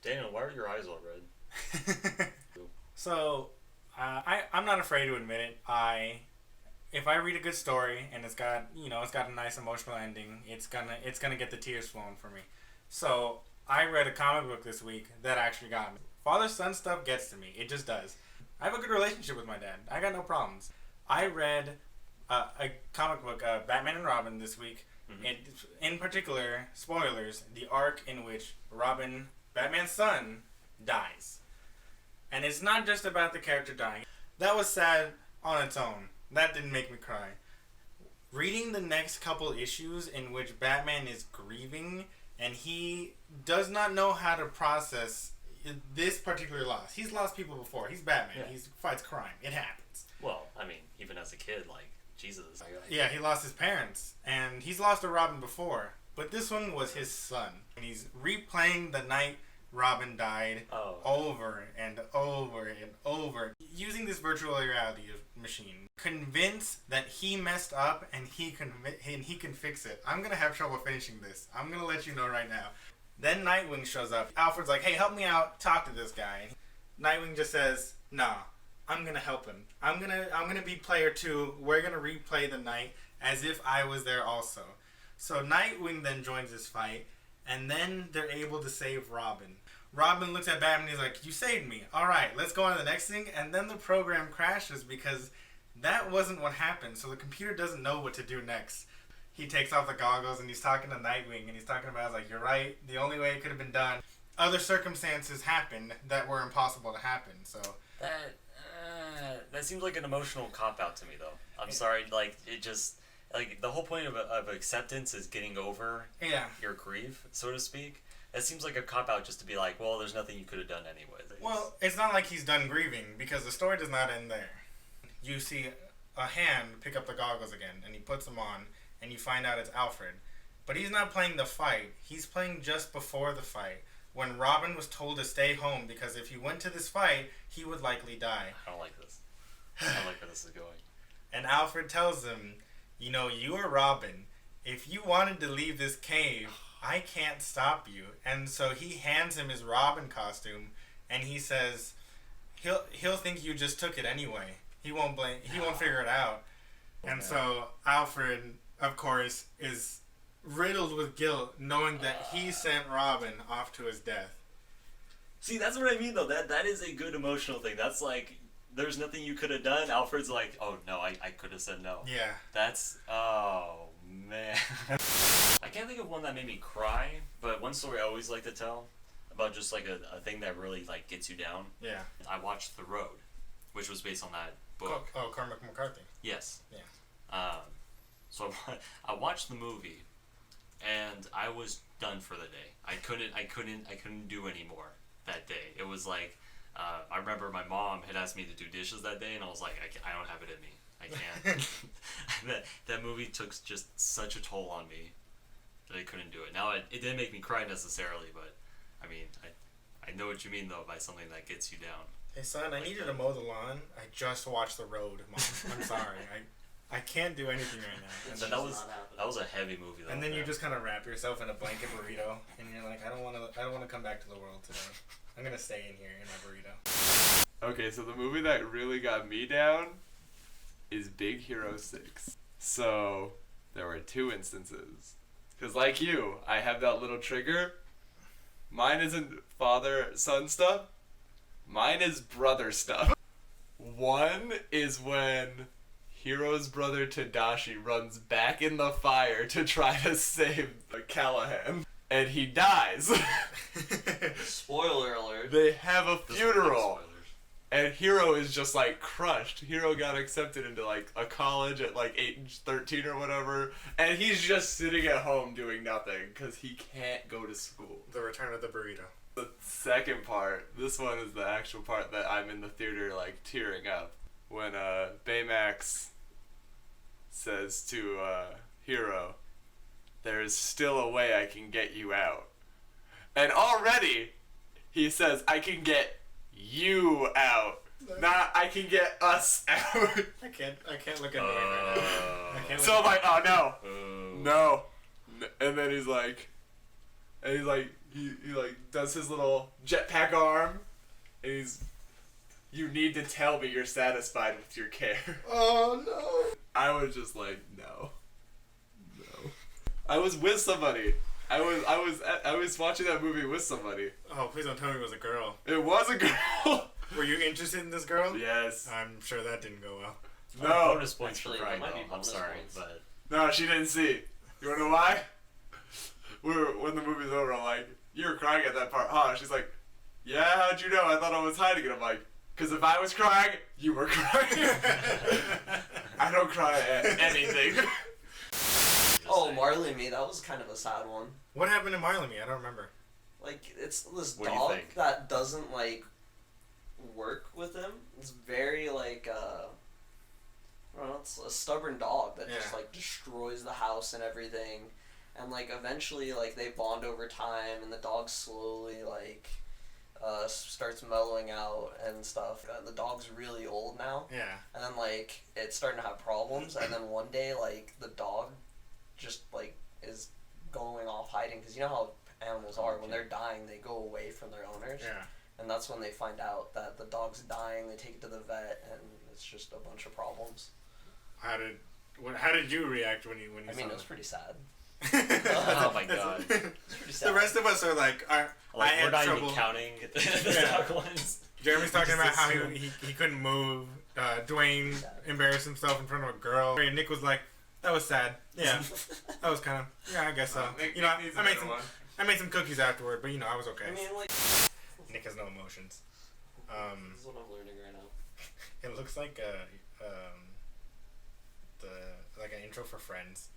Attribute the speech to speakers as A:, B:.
A: Daniel, why are your eyes all red?
B: So, I'm not afraid to admit it. If I read a good story and it's got a nice emotional ending, it's gonna get the tears flowing for me. So I read a comic book this week that actually got me. Father son stuff gets to me. It just does. I have a good relationship with my dad. I got no problems. I read a comic book, Batman and Robin, this week. In particular, spoilers, the arc in which Robin, Batman's son, dies. And it's not just about the character dying. That was sad on its own. That didn't make me cry. Reading the next couple issues in which Batman is grieving and he does not know how to process this particular loss. He's lost people before. He's Batman.
A: Yeah.
B: He fights crime. It happens.
A: Well, I mean, even as a kid, like, Jesus.
B: Yeah, he lost his parents. And he's lost a Robin before. But this one was his son. And he's replaying the night Robin died over and over and over, using this virtual reality machine, convinced that he messed up and he can fix it. I'm gonna have trouble finishing this. I'm gonna let you know right now. Then Nightwing shows up. Alfred's like, "Hey, help me out. Talk to this guy." Nightwing just says, "Nah, I'm gonna help him. I'm gonna be player 2. We're gonna replay the night as if I was there also." So Nightwing then joins this fight. And then they're able to save Robin. Robin looks at Batman and he's like, "You saved me. Alright, let's go on to the next thing." And then the program crashes because that wasn't what happened. So the computer doesn't know what to do next. He takes off the goggles and he's talking to Nightwing and he's talking about, like, "You're right. The only way it could have been done. Other circumstances happened that were impossible to happen." So
A: that seems like an emotional cop-out to me, though. I'm sorry. Like, it just... Like, the whole point of acceptance is getting over your grief, so to speak. It seems like a cop-out just to be like, well, there's nothing you could have done anyway.
B: Well, it's not like he's done grieving, because the story does not end there. You see a hand pick up the goggles again, and he puts them on, and you find out it's Alfred. But he's not playing the fight. He's playing just before the fight, when Robin was told to stay home, because if he went to this fight, he would likely die.
A: I don't like this. I don't like where this is going.
B: And Alfred tells him, "You know, you are Robin. If you wanted to leave this cave, I can't stop you." And so he hands him his Robin costume, and he says, he'll think you just took it anyway. He won't figure it out. And so Alfred, of course, is riddled with guilt, knowing that he sent Robin off to his death.
A: See, that's what I mean, though. That is a good emotional thing. That's like, there's nothing you could have done. Alfred's like, "Oh, no, I could have said no."
B: Yeah.
A: That's... Oh, man. I can't think of one that made me cry, but one story I always like to tell about just, like, a thing that really, like, gets you down.
B: Yeah.
A: I watched The Road, which was based on that book.
B: Cormac McCarthy.
A: Yes.
B: Yeah.
A: So I watched the movie, and I was done for the day. I couldn't do any more that day. It was like... I remember my mom had asked me to do dishes that day, and I was like, I don't have it in me. I can't. that movie took just such a toll on me that I couldn't do it. Now, it didn't make me cry necessarily, but, I mean, I know what you mean, though, by something that gets you down.
B: Hey, son, I need you to mow the lawn. I just watched The Road, Mom. I'm sorry. I can't do anything right now.
A: And that was a heavy movie, though.
B: And then you just kind of wrap yourself in a blanket burrito, and you're like, I don't want to come back to the world today. I'm gonna stay in here in my burrito.
C: Okay, so the movie that really got me down is Big Hero 6. So, there were 2 instances. Because like you, I have that little trigger. Mine isn't father-son stuff. Mine is brother stuff. One is when Hero's brother Tadashi runs back in the fire to try to save Callahan. And he dies.
A: Spoiler alert.
C: They have a funeral. And Hero is just, like, crushed. Hero got accepted into, like, a college at, like, 13 or whatever. And he's just sitting at home doing nothing because he can't go to school.
B: The Return of the Burrito.
C: The second part, this one is the actual part that I'm in the theater, like, tearing up. When Baymax says to Hero, "There's still a way I can get you out." And already, he says, "I can get you out. Not, I can get us out."
B: I can't look at me right now.
C: So I'm like, oh no. No. And then he's like, and he like does his little jetpack arm, and he's, you need to tell me you're satisfied with your care.
B: Oh no.
C: I was just like, no. I was with somebody. I was watching that movie with somebody.
B: Oh, please don't tell me it was a girl.
C: It was a girl.
B: Were you interested in this girl?
C: Yes.
B: I'm sure that didn't go well.
C: No.
A: Bonus points for
D: Actually,
A: crying
D: that might be
A: though. I'm
D: bonus
A: sorry,
D: points.
A: but
C: No, she didn't see. You wanna know why? When the movie's over, I'm like, you were crying at that part, huh? She's like, yeah, how'd you know? I thought I was hiding it. I'm like, because if I was crying, you were crying. I don't cry at anything.
D: Oh, Marley Me, that was kind of a sad one.
B: What happened to Marley Me? I don't remember.
D: Like, it's this
A: What do you
D: dog
A: think?
D: that doesn't, like, work with him. It's very, like, I don't know, it's a stubborn dog that just,
B: Yeah.
D: like, destroys the house and everything. And, like, eventually, like, they bond over time, and the dog slowly, like, starts mellowing out and stuff. The dog's really old now.
B: Yeah.
D: And then, like, it's starting to have problems, and then one day, like, the dog just, like, is going off hiding, because you know how animals are, when they're dying, they go away from their owners.
B: Yeah.
D: And that's when they find out that the dog's dying, they take it to the vet, and it's just a bunch of problems.
B: How did you react when you
D: I
B: saw
D: mean, it
B: it?
D: was pretty sad.
A: oh my god.
D: It's pretty sad.
B: The rest of us are like, I
A: Like,
B: had
A: we're not
B: trouble.
A: even counting the
B: Yeah.
A: dog ones.
B: Jeremy's talking
A: Just
B: about how
A: assume.
B: he couldn't move. Dwayne embarrassed himself in front of a girl. And Nick was like, that was sad. Yeah, that was kind of, yeah, I guess so. You know, I made some cookies afterward, but you know, I was okay.
D: I mean, like,
B: Nick has no emotions.
D: this is what I'm learning right now.
B: It looks like an intro for Friends.